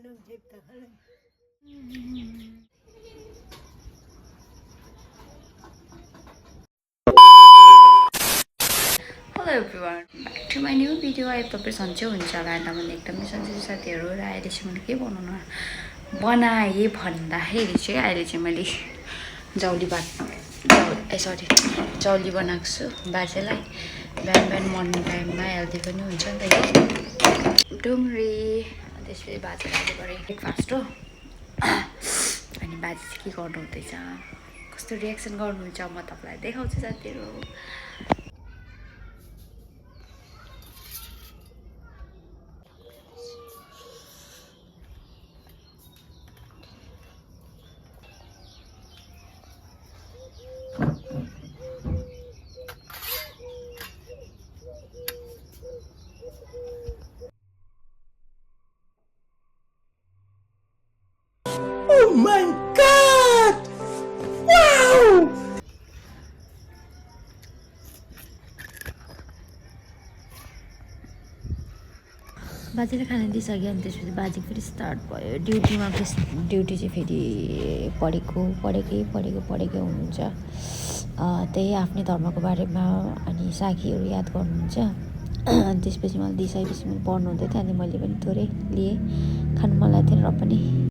Hello everyone, back to my new video. I तपाईँ सन्चै हुन्छ होला हैन भने एकदमै सन्चै साथीहरु र अहिले चाहिँ मैले के बनाए भन्दाखेरि चाहिँ अहिले चाहिँ मैले जौली बनाएको छु बाजेलाई बिहान बिहान मर्निङ टाइममा हेल्दी पनि हुन्छ नि त यो डुङ्ग्री त्यसपछि बाजेलाई अहिले गरे ब्रेकफास्ट हो अनि बाजे चाहिँ के गर्नु हुँदैछ कस्तो रियाक्सन गर्नुहुन्छ म तपाईलाई देखाउँछु साथीहरु Oh my God! Wow! बाजेले खाना दिइसक्यो अनि त्यसपछि बाजे फेरि स्टार्ट भयो ड्युटीमा ड्युटी चाहिँ फेरि पढेकै हुनुहुन्छ त्यही आफ्नै धर्मको बारेमा अनि साखीहरू याद गर्नुहुन्छ त्यसपछि मलाई दिइसकेपछि मैले पढ्नु हुँदै थियो अनि मैले पनि थोरै लिएँ खानु मन लाग्थेन र पनि